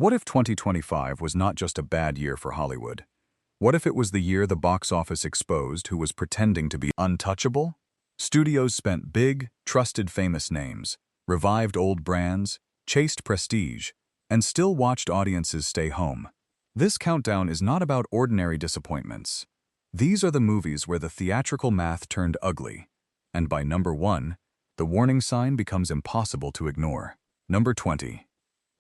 What if 2025 was not just a bad year for Hollywood? What if it was the year the box office exposed who was pretending to be untouchable? Studios spent big, trusted famous names, revived old brands, chased prestige, and still watched audiences stay home. This countdown is not about ordinary disappointments. These are the movies where the theatrical math turned ugly, and by number 1, the warning sign becomes impossible to ignore. Number 20.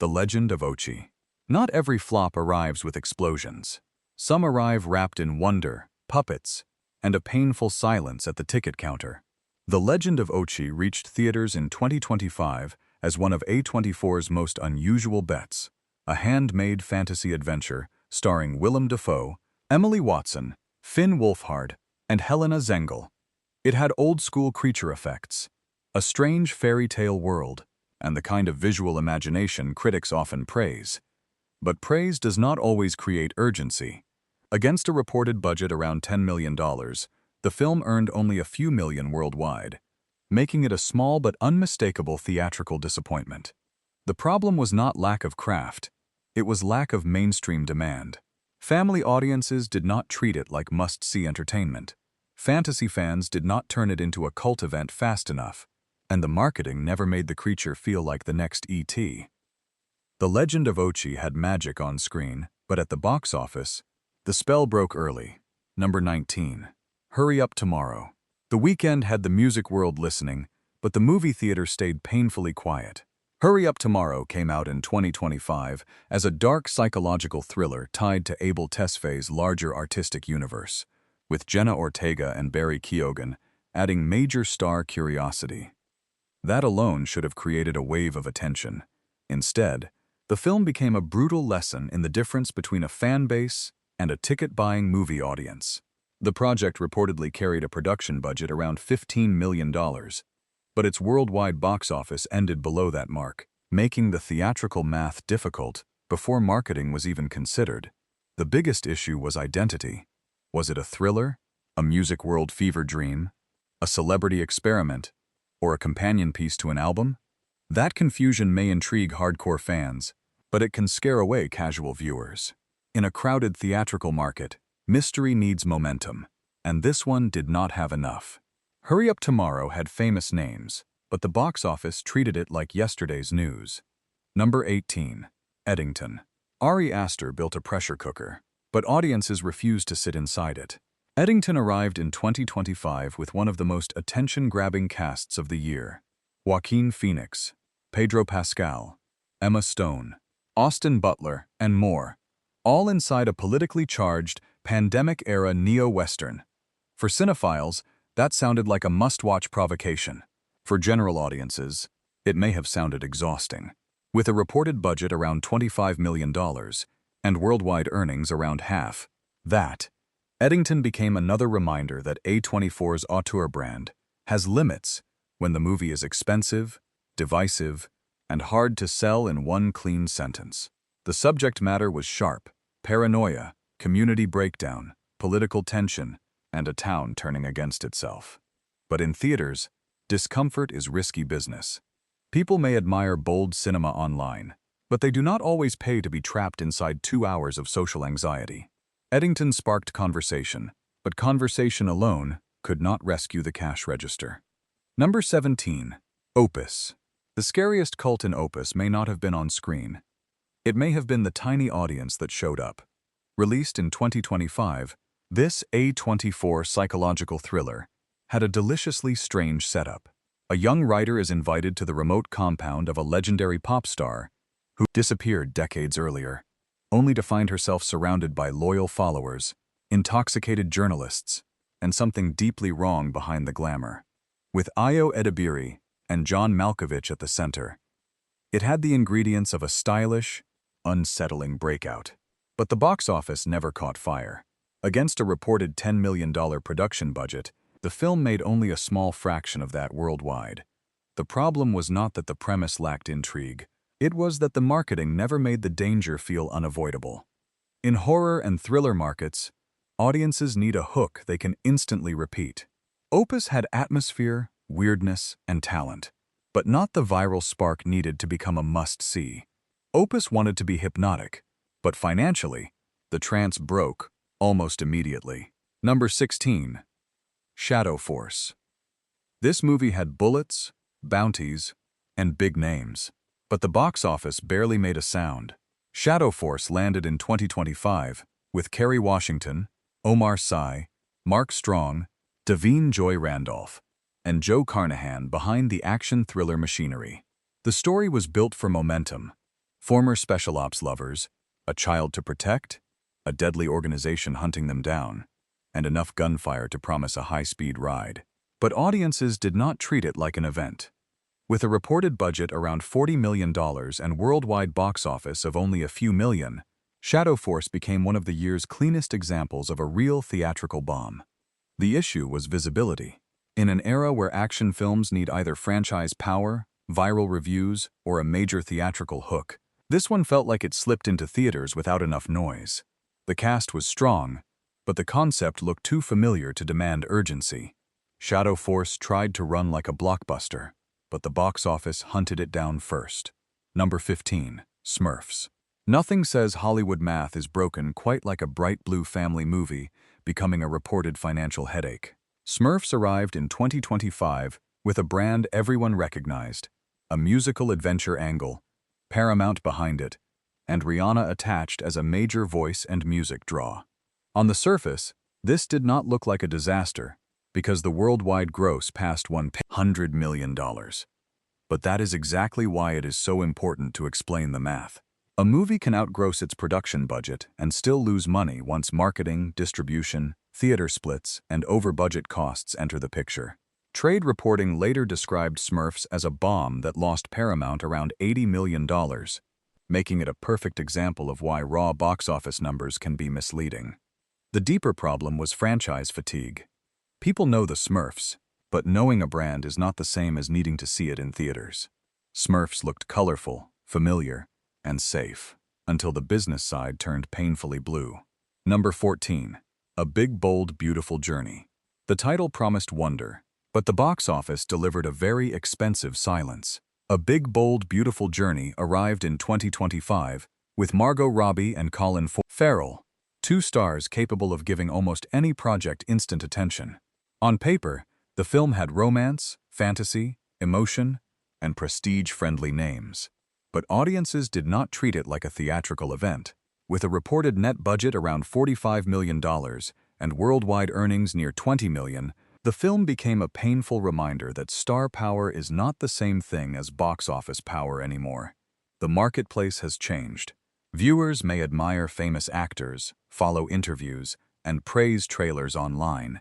The Legend of Ochi. Not every flop arrives with explosions. Some arrive wrapped in wonder, puppets, and a painful silence at the ticket counter. The Legend of Ochi reached theaters in 2025 as one of A24's most unusual bets, a handmade fantasy adventure starring Willem Dafoe, Emily Watson, Finn Wolfhard, and Helena Zengel. It had old-school creature effects, a strange fairy tale world, and the kind of visual imagination critics often praise. But praise does not always create urgency. Against a reported budget around $10 million, the film earned only a few million worldwide, making it a small but unmistakable theatrical disappointment. The problem was not lack of craft, it was lack of mainstream demand. Family audiences did not treat it like must-see entertainment. Fantasy fans did not turn it into a cult event fast enough, and the marketing never made the creature feel like the next E.T. The Legend of Ochi had magic on screen, but at the box office, the spell broke early. Number 19. Hurry Up Tomorrow. The weekend had the music world listening, but the movie theater stayed painfully quiet. Hurry Up Tomorrow came out in 2025 as a dark psychological thriller tied to Abel Tesfay's larger artistic universe, with Jenna Ortega and Barry Keoghan adding major star curiosity. That alone should have created a wave of attention. Instead, the film became a brutal lesson in the difference between a fan base and a ticket-buying movie audience. The project reportedly carried a production budget around $15 million, but its worldwide box office ended below that mark, making the theatrical math difficult before marketing was even considered. The biggest issue was identity. Was it a thriller, a music world fever dream, a celebrity experiment, or a companion piece to an album? That confusion may intrigue hardcore fans, but it can scare away casual viewers. In a crowded theatrical market, mystery needs momentum, and this one did not have enough. Hurry Up Tomorrow had famous names, but the box office treated it like yesterday's news. Number 18. Eddington. Ari Aster built a pressure cooker, but audiences refused to sit inside it. Eddington arrived in 2025 with one of the most attention-grabbing casts of the year. Joaquin Phoenix, Pedro Pascal, Emma Stone, Austin Butler, and more, all inside a politically charged, pandemic-era neo-Western. For cinephiles, that sounded like a must-watch provocation. For general audiences, it may have sounded exhausting. With a reported budget around $25 million and worldwide earnings around half that, Eddington became another reminder that A24's auteur brand has limits when the movie is expensive, divisive, and hard to sell in one clean sentence. The subject matter was sharp: paranoia, community breakdown, political tension, and a town turning against itself. But in theaters, discomfort is risky business. People may admire bold cinema online, but they do not always pay to be trapped inside 2 hours of social anxiety. Eddington sparked conversation, but conversation alone could not rescue the cash register. Number 17. Opus. The scariest cult in Opus may not have been on screen. It may have been the tiny audience that showed up. Released in 2025, this A24 psychological thriller had a deliciously strange setup. A young writer is invited to the remote compound of a legendary pop star who disappeared decades earlier, only to find herself surrounded by loyal followers, intoxicated journalists, and something deeply wrong behind the glamour. With Ayo Edebiri and John Malkovich at the center, it had the ingredients of a stylish, unsettling breakout. But the box office never caught fire. Against a reported $10 million production budget, the film made only a small fraction of that worldwide. The problem was not that the premise lacked intrigue. It was that the marketing never made the danger feel unavoidable. In horror and thriller markets, audiences need a hook they can instantly repeat. Opus had atmosphere, weirdness, and talent, but not the viral spark needed to become a must-see. Opus wanted to be hypnotic, but financially, the trance broke almost immediately. Number 16. Shadow Force. This movie had bullets, bounties, and big names, but the box office barely made a sound. Shadow Force landed in 2025 with Kerry Washington, Omar Sy, Mark Strong, Davine Joy Randolph, and Joe Carnahan behind the action thriller machinery. The story was built for momentum. Former special ops lovers, a child to protect, a deadly organization hunting them down, and enough gunfire to promise a high-speed ride. But audiences did not treat it like an event. With a reported budget around $40 million and worldwide box office of only a few million, Shadow Force became one of the year's cleanest examples of a real theatrical bomb. The issue was visibility. In an era where action films need either franchise power, viral reviews, or a major theatrical hook, this one felt like it slipped into theaters without enough noise. The cast was strong, but the concept looked too familiar to demand urgency. Shadow Force tried to run like a blockbuster, but the box office hunted it down first. Number 15. Smurfs. Nothing says Hollywood math is broken quite like a bright blue family movie becoming a reported financial headache. Smurfs arrived in 2025 with a brand everyone recognized, a musical adventure angle, Paramount behind it, and Rihanna attached as a major voice and music draw. On the surface, this did not look like a disaster because the worldwide gross passed $100 million. But that is exactly why it is so important to explain the math. A movie can outgross its production budget and still lose money once marketing, distribution, theater splits, and over-budget costs enter the picture. Trade reporting later described Smurfs as a bomb that lost Paramount around $80 million, making it a perfect example of why raw box office numbers can be misleading. The deeper problem was franchise fatigue. People know the Smurfs, but knowing a brand is not the same as needing to see it in theaters. Smurfs looked colorful, familiar, and safe, until the business side turned painfully blue. Number 14. A Big Bold Beautiful Journey. The title promised wonder, but the box office delivered a very expensive silence. A Big Bold Beautiful Journey arrived in 2025 with Margot Robbie and Colin Farrell, two stars capable of giving almost any project instant attention. On paper, the film had romance, fantasy, emotion, and prestige-friendly names. But audiences did not treat it like a theatrical event. With a reported net budget around $45 million and worldwide earnings near $20 million, the film became a painful reminder that star power is not the same thing as box office power anymore. The marketplace has changed. Viewers may admire famous actors, follow interviews, and praise trailers online,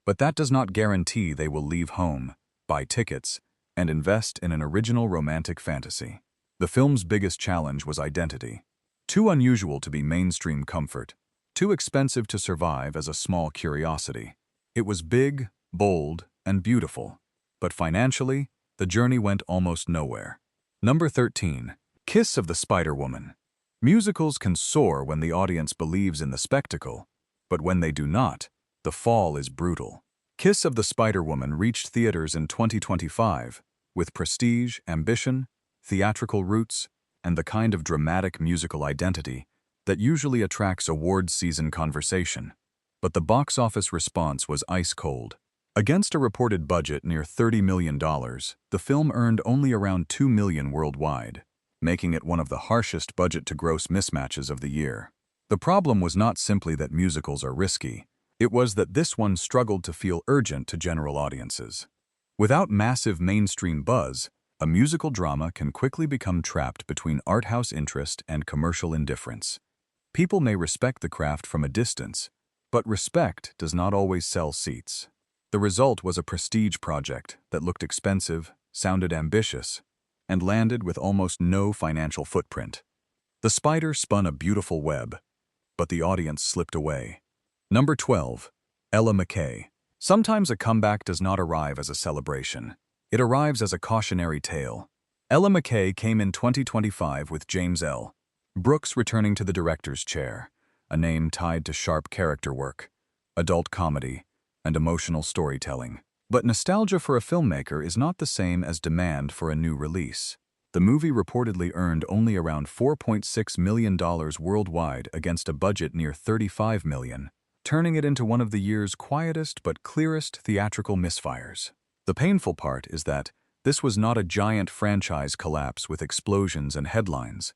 but that does not guarantee they will leave home, buy tickets, and invest in an original romantic fantasy. The film's biggest challenge was identity. Too unusual to be mainstream comfort, too expensive to survive as a small curiosity. It was big, bold, and beautiful, but financially, the journey went almost nowhere. Number 13. Kiss of the Spiderwoman. Musicals can soar when the audience believes in the spectacle, but when they do not, the fall is brutal. Kiss of the Spiderwoman reached theaters in 2025 with prestige, ambition, theatrical roots, and the kind of dramatic musical identity that usually attracts awards season conversation. But the box office response was ice cold. Against a reported budget near $30 million, the film earned only around $2 million worldwide, making it one of the harshest budget-to-gross mismatches of the year. The problem was not simply that musicals are risky, it was that this one struggled to feel urgent to general audiences. Without massive mainstream buzz, a musical drama can quickly become trapped between art house interest and commercial indifference. People may respect the craft from a distance, but respect does not always sell seats. The result was a prestige project that looked expensive, sounded ambitious, and landed with almost no financial footprint. The spider spun a beautiful web, but the audience slipped away. Number 12. Ella McKay. Sometimes a comeback does not arrive as a celebration. It arrives as a cautionary tale. Ella McKay came in 2025 with James L. Brooks returning to the director's chair, a name tied to sharp character work, adult comedy, and emotional storytelling. But nostalgia for a filmmaker is not the same as demand for a new release. The The movie reportedly earned only around $4.6 million worldwide against a budget near $35 million, turning it into one of the year's quietest but clearest theatrical misfires. The painful part is that this was not a giant franchise collapse with explosions and headlines.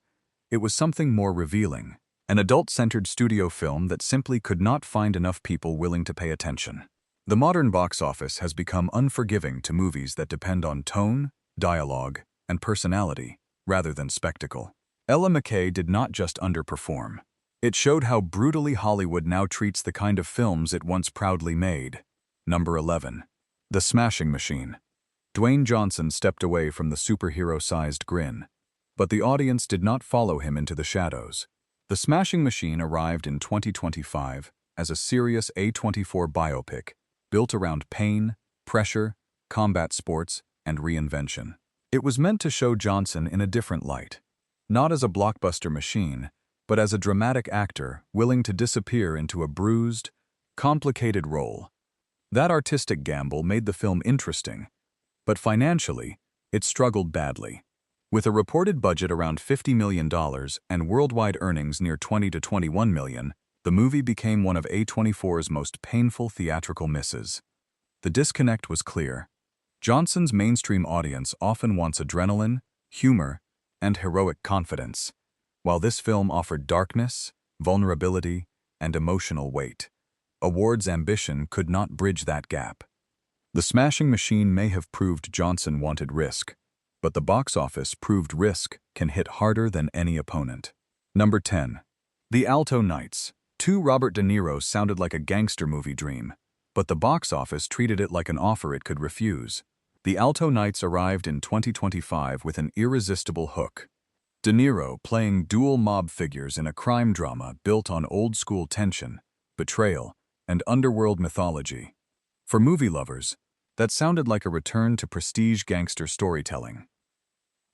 It was something more revealing, an adult-centered studio film that simply could not find enough people willing to pay attention. The modern box office has become unforgiving to movies that depend on tone, dialogue, and personality, rather than spectacle. McKay did not just underperform. It showed how brutally Hollywood now treats the kind of films it once proudly made. Number 11. The Smashing Machine. Dwayne Johnson stepped away from the superhero-sized grin, but the audience did not follow him into the shadows. The Smashing Machine arrived in 2025 as a serious A24 biopic built around pain, pressure, combat sports, and reinvention. It was meant to show Johnson in a different light, not as a blockbuster machine, but as a dramatic actor willing to disappear into a bruised, complicated role. That artistic gamble made the film interesting, but financially, it struggled badly. With a reported budget around $50 million and worldwide earnings near $20 to $21 million, the movie became one of A24's most painful theatrical misses. The disconnect was clear. Johnson's mainstream audience often wants adrenaline, humor, and heroic confidence, while this film offered darkness, vulnerability, and emotional weight. Award's ambition could not bridge that gap. The Smashing Machine may have proved Johnson wanted risk, but the box office proved risk can hit harder than any opponent. Number 10. The Alto Knights. Robert De Niro sounded like a gangster movie dream, but the box office treated it like an offer it could refuse. The Alto Knights arrived in 2025 with an irresistible hook. De Niro playing dual mob figures in a crime drama built on old-school tension, betrayal, and underworld mythology. For movie lovers, that sounded like a return to prestige gangster storytelling.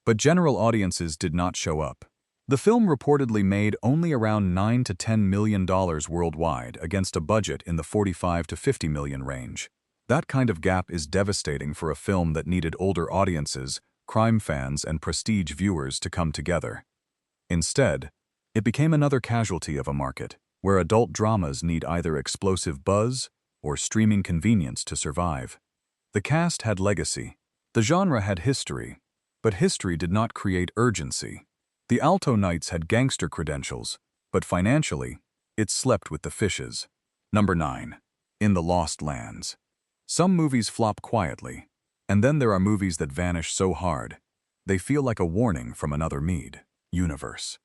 But general audiences did not show up. The film reportedly made only around $9 to $10 million worldwide against a budget in the $45 to $50 million range. That kind of gap is devastating for a film that needed older audiences, crime fans, and prestige viewers to come together. Instead, it became another casualty of a market where adult dramas need either explosive buzz or streaming convenience to survive. The cast had legacy. The genre had history, but history did not create urgency. The Alto Knights had gangster credentials, but financially, it slept with the fishes. Number 9. In the Lost Lands. Some movies flop quietly, and then there are movies that vanish so hard, they feel like a warning from another universe.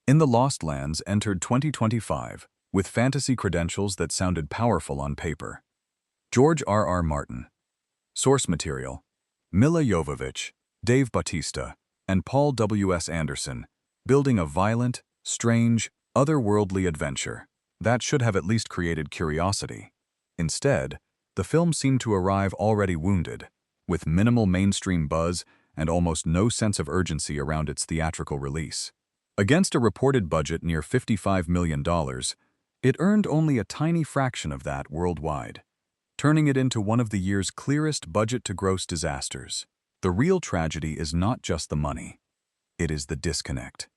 In the Lost Lands entered 2025 with fantasy credentials that sounded powerful on paper. George R.R. Martin. Source material: Milla Jovovich, Dave Bautista, and Paul W.S. Anderson, building a violent, strange, otherworldly adventure that should have at least created curiosity. Instead, the film seemed to arrive already wounded, with minimal mainstream buzz and almost no sense of urgency around its theatrical release. Against a reported budget near $55 million, it earned only a tiny fraction of that worldwide, turning it into one of the year's clearest budget-to-gross disasters. The real tragedy is not just the money. It is the disconnect.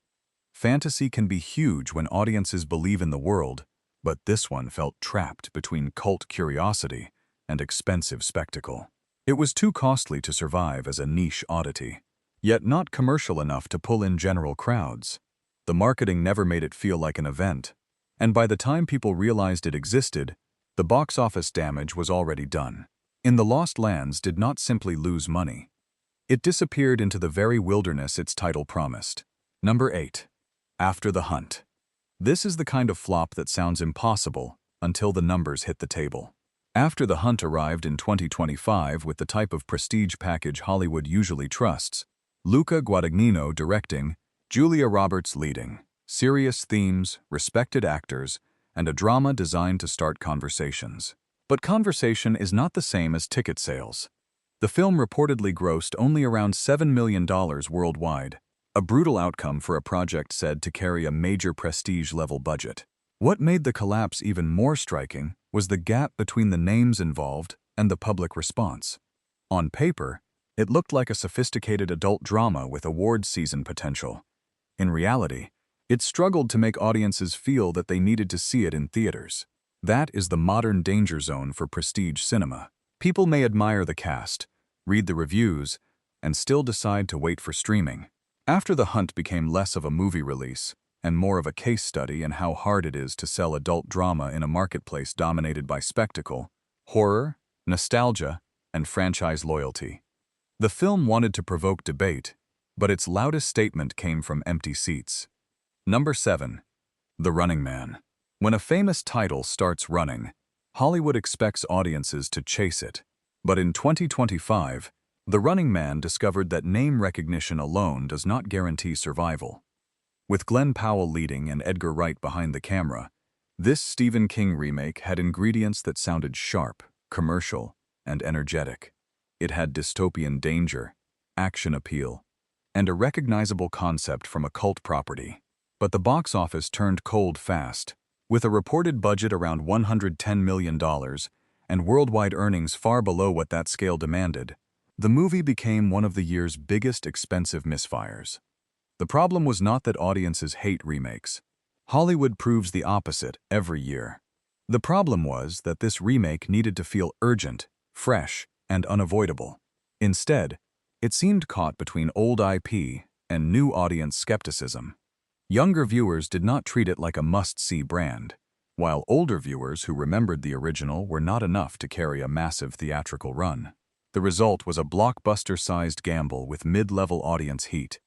Fantasy can be huge when audiences believe in the world, but this one felt trapped between cult curiosity and expensive spectacle. It was too costly to survive as a niche oddity, yet not commercial enough to pull in general crowds. The marketing never made it feel like an event, and by the time people realized it existed, the box office damage was already done. In the Lost Lands did not simply lose money. It disappeared into the very wilderness its title promised. Number 8. After the Hunt. This is the kind of flop that sounds impossible until the numbers hit the table. After the Hunt arrived in 2025 with the type of prestige package Hollywood usually trusts: Luca Guadagnino directing, Julia Roberts leading, serious themes, respected actors, and a drama designed to start conversations. But conversation is not the same as ticket sales. The film reportedly grossed only around $7 million worldwide, a brutal outcome for a project said to carry a major prestige-level budget. What made the collapse even more striking was the gap between the names involved and the public response. On paper, It looked like a sophisticated adult drama with awards season potential. In reality, it struggled to make audiences feel that they needed to see it in theaters. That is the modern danger zone for prestige cinema. People may admire the cast, read the reviews, and still decide to wait for streaming. After The Hunt became less of a movie release and more of a case study in how hard it is to sell adult drama in a marketplace dominated by spectacle, horror, nostalgia, and franchise loyalty. The film wanted to provoke debate, but its loudest statement came from empty seats. Number 7. The Running Man. When a famous title starts running, Hollywood expects audiences to chase it. But in 2025, The Running Man discovered that name recognition alone does not guarantee survival. With Glenn Powell leading and Edgar Wright behind the camera, this Stephen King remake had ingredients that sounded sharp, commercial, and energetic. It had dystopian danger, action appeal, and a recognizable concept from a cult property. But the box office turned cold fast. With a reported budget around $110 million and worldwide earnings far below what that scale demanded, the movie became one of the year's biggest expensive misfires. The problem was not that audiences hate remakes. Hollywood proves the opposite every year. The problem was that this remake needed to feel urgent, fresh, and unavoidable. Instead, it seemed caught between old IP and new audience skepticism. Younger viewers did not treat it like a must-see brand, while older viewers who remembered the original were not enough to carry a massive theatrical run. The result was a blockbuster-sized gamble with mid-level audience heat.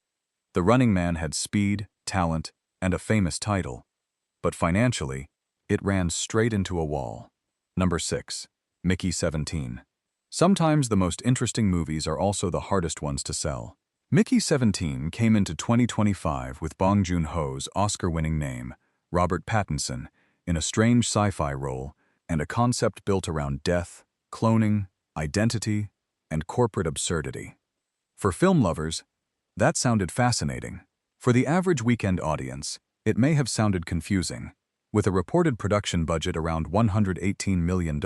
The Running Man had speed, talent, and a famous title, but financially, it ran straight into a wall. Number 6. Mickey 17. Sometimes the most interesting movies are also the hardest ones to sell. Mickey 17 came into 2025 with Bong Joon-ho's Oscar-winning name, Robert Pattinson, in a strange sci-fi role and a concept built around death, cloning, identity, and corporate absurdity. For film lovers, that sounded fascinating. For the average weekend audience, it may have sounded confusing. With a reported production budget around $118 million,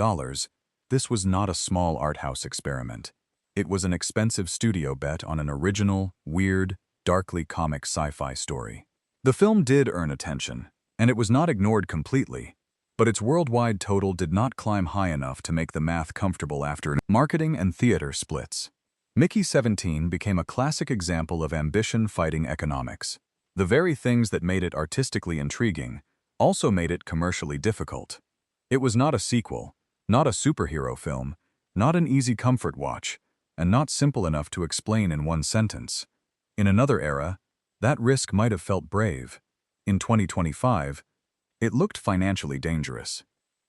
this was not a small art house experiment. It was an expensive studio bet on an original, weird, darkly comic sci-fi story. The film did earn attention, and it was not ignored completely, but its worldwide total did not climb high enough to make the math comfortable after marketing and theater splits. Mickey 17 became a classic example of ambition fighting economics. The very things that made it artistically intriguing also made it commercially difficult. It was not a sequel, not a superhero film, not an easy comfort watch, and not simple enough to explain in one sentence. In another era, that risk might have felt brave. In 2025, it looked financially dangerous.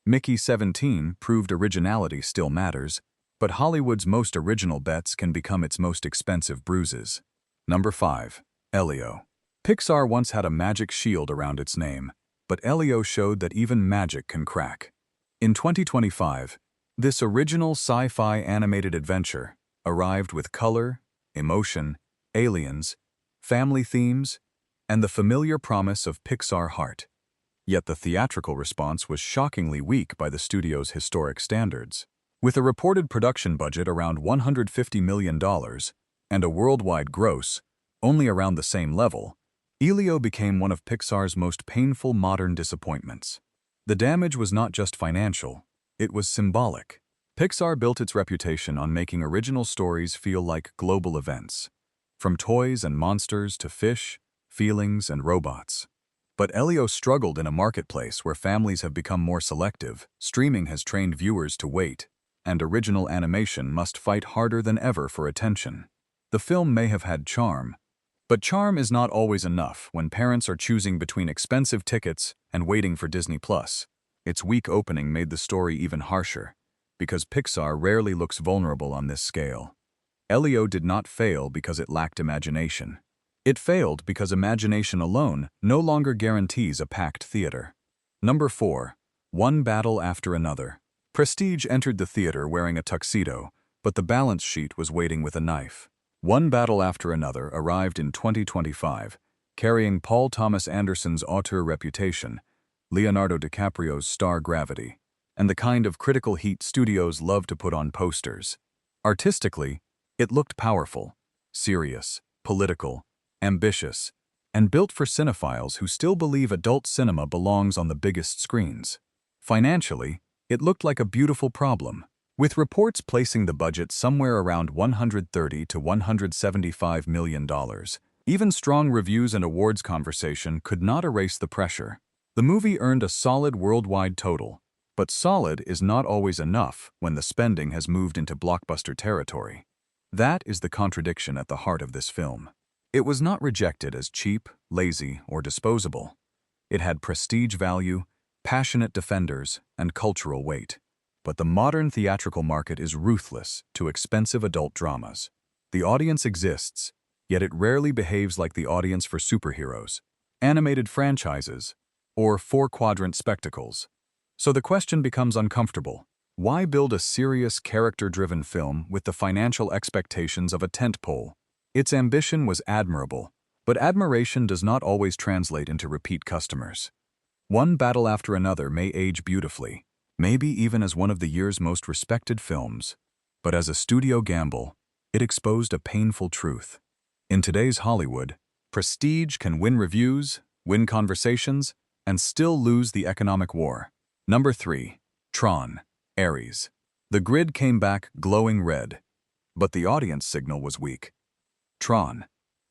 Mickey 17 proved originality still matters, but Hollywood's most original bets can become its most expensive bruises. Number 5. Elio. Pixar once had a magic shield around its name, but Elio showed that even magic can crack. In 2025, this original sci-fi animated adventure arrived with color, emotion, aliens, family themes, and the familiar promise of Pixar heart. Yet the theatrical response was shockingly weak by the studio's historic standards. With a reported production budget around $150 million and a worldwide gross only around the same level, Elio became one of Pixar's most painful modern disappointments. The damage was not just financial, it was symbolic. Pixar built its reputation on making original stories feel like global events, from toys and monsters to fish, feelings, and robots. But Elio struggled in a marketplace where families have become more selective, streaming has trained viewers to wait, and original animation must fight harder than ever for attention. The film may have had charm, but charm is not always enough when parents are choosing between expensive tickets and waiting for Disney+. Its weak opening made the story even harsher, because Pixar rarely looks vulnerable on this scale. Elio did not fail because it lacked imagination. It failed because imagination alone no longer guarantees a packed theater. Number 4. One battle after another. Prestige entered the theater wearing a tuxedo, but the balance sheet was waiting with a knife. One Battle After Another arrived in 2025, carrying Paul Thomas Anderson's auteur reputation, Leonardo DiCaprio's star gravity, and the kind of critical heat studios love to put on posters. Artistically, It looked powerful, serious, political, ambitious, and built for cinephiles who still believe adult cinema belongs on the biggest screens. Financially, it looked like a beautiful problem, with reports placing the budget somewhere around $130 to $175 million. Even strong reviews and awards conversation could not erase the pressure. The movie earned a solid worldwide total, but solid is not always enough when the spending has moved into blockbuster territory. That is the contradiction at the heart of this film. It was not rejected as cheap, lazy, or disposable. It had prestige value, passionate defenders, and cultural weight. But the modern theatrical market is ruthless to expensive adult dramas. The audience exists, yet it rarely behaves like the audience for superheroes, animated franchises, or four-quadrant spectacles. So the question becomes uncomfortable. Why build a serious, character-driven film with the financial expectations of a tentpole? Its ambition was admirable, but admiration does not always translate into repeat customers. One battle after another may age beautifully, maybe even as one of the year's most respected films, but as a studio gamble, it exposed a painful truth. In today's Hollywood, prestige can win reviews, win conversations, and still lose the economic war. Number 3. Tron, Ares. The grid came back glowing red, but the audience signal was weak. Tron,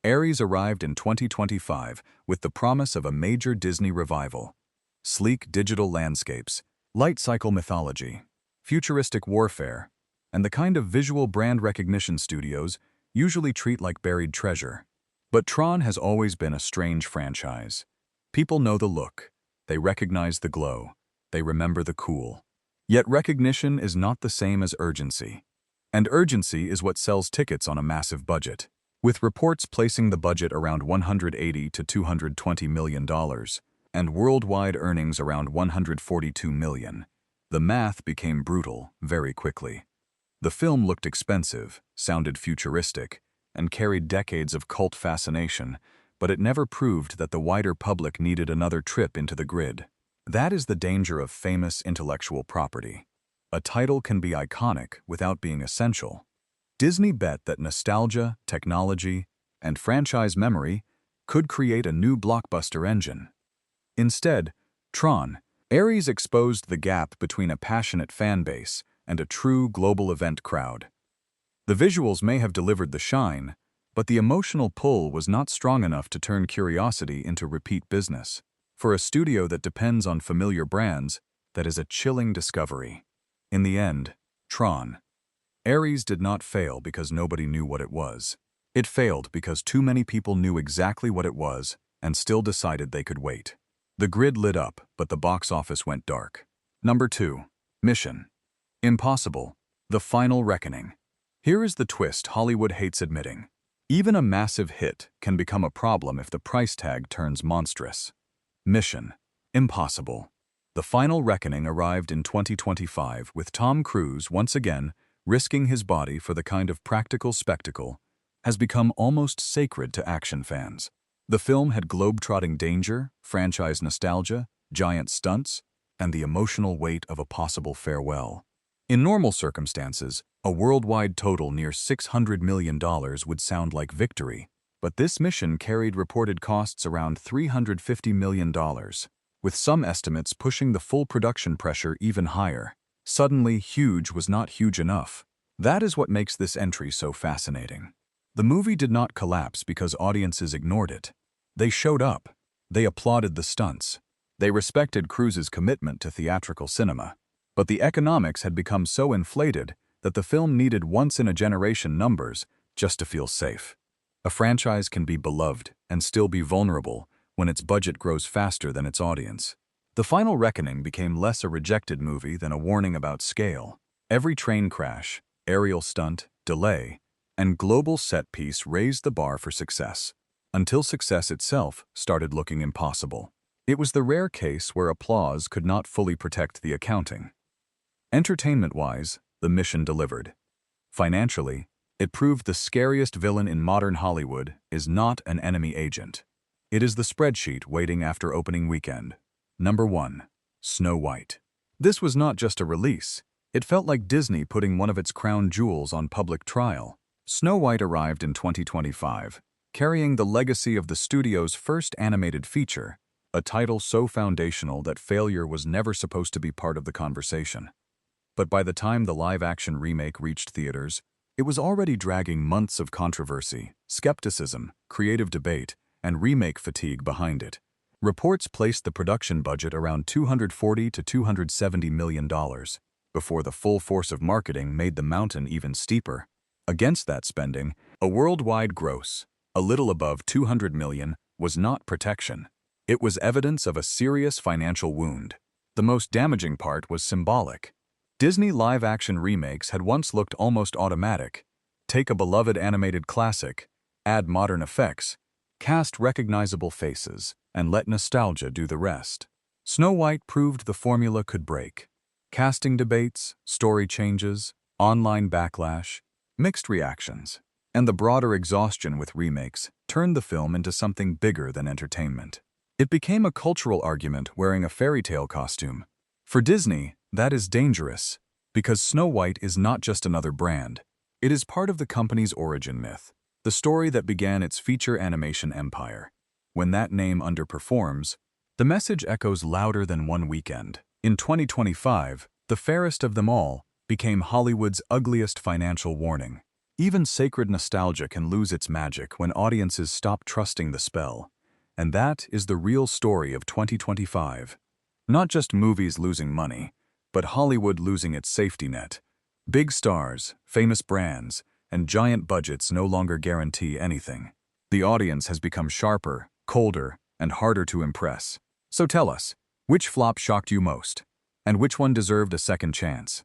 Ares arrived in 2025 with the promise of a major Disney revival. Sleek digital landscapes, light cycle mythology, futuristic warfare, and the kind of visual brand recognition studios usually treat like buried treasure. But Tron has always been a strange franchise. People know the look, they recognize the glow, they remember the cool. Yet recognition is not the same as urgency. And urgency is what sells tickets on a massive budget. With reports placing the budget around $180 to $220 million and worldwide earnings around $142 million, the math became brutal very quickly. The film looked expensive, sounded futuristic, and carried decades of cult fascination, but it never proved that the wider public needed another trip into the grid. That is the danger of famous intellectual property. A title can be iconic without being essential. Disney bet that nostalgia, technology, and franchise memory could create a new blockbuster engine. Instead, Tron, Ares exposed the gap between a passionate fan base and a true global event crowd. The visuals may have delivered the shine, but the emotional pull was not strong enough to turn curiosity into repeat business. For a studio that depends on familiar brands, that is a chilling discovery. In the end, Tron, Ares did not fail because nobody knew what it was. It failed because too many people knew exactly what it was and still decided they could wait. The grid lit up, but the box office went dark. Number 2. Mission Impossible, The Final Reckoning. Here is the twist Hollywood hates admitting. Even a massive hit can become a problem if the price tag turns monstrous. Mission Impossible, The Final Reckoning arrived in 2025 with Tom Cruise once again risking his body for the kind of practical spectacle has become almost sacred to action fans. The film had globe-trotting danger, franchise nostalgia, giant stunts, and the emotional weight of a possible farewell. In normal circumstances, a worldwide total near $600 million would sound like victory, but this mission carried reported costs around $350 million, with some estimates pushing the full production pressure even higher. Suddenly, huge was not huge enough. That is what makes this entry so fascinating. The movie did not collapse because audiences ignored it. They showed up. They applauded the stunts. They respected Cruise's commitment to theatrical cinema. But the economics had become so inflated that the film needed once-in-a-generation numbers just to feel safe. A franchise can be beloved and still be vulnerable when its budget grows faster than its audience. The Final Reckoning became less a rejected movie than a warning about scale. Every train crash, aerial stunt, delay, and global set piece raised the bar for success, until success itself started looking impossible. It was the rare case where applause could not fully protect the accounting. Entertainment-wise, the mission delivered. Financially, it proved the scariest villain in modern Hollywood is not an enemy agent. It is the spreadsheet waiting after opening weekend. Number 1. Snow White. This was not just a release. It felt like Disney putting one of its crown jewels on public trial. Snow White arrived in 2025, carrying the legacy of the studio's first animated feature, a title so foundational that failure was never supposed to be part of the conversation. But by the time the live-action remake reached theaters, it was already dragging months of controversy, skepticism, creative debate, and remake fatigue behind it. Reports placed the production budget around $240 to $270 million, before the full force of marketing made the mountain even steeper. Against that spending, a worldwide gross, a little above $200 million, was not protection. It was evidence of a serious financial wound. The most damaging part was symbolic. Disney live-action remakes had once looked almost automatic. Take a beloved animated classic, add modern effects, cast recognizable faces, and let nostalgia do the rest. Snow White proved the formula could break. Casting debates, story changes, online backlash, mixed reactions, and the broader exhaustion with remakes turned the film into something bigger than entertainment. It became a cultural argument wearing a fairy tale costume. For Disney, that is dangerous, because Snow White is not just another brand. It is part of the company's origin myth, the story that began its feature animation empire. When that name underperforms, the message echoes louder than one weekend. In 2025, the fairest of them all became Hollywood's ugliest financial warning. Even sacred nostalgia can lose its magic when audiences stop trusting the spell. And that is the real story of 2025. Not just movies losing money, but Hollywood losing its safety net. Big stars, famous brands, and giant budgets no longer guarantee anything. The audience has become sharper, colder, and harder to impress. So tell us, which flop shocked you most? And which one deserved a second chance?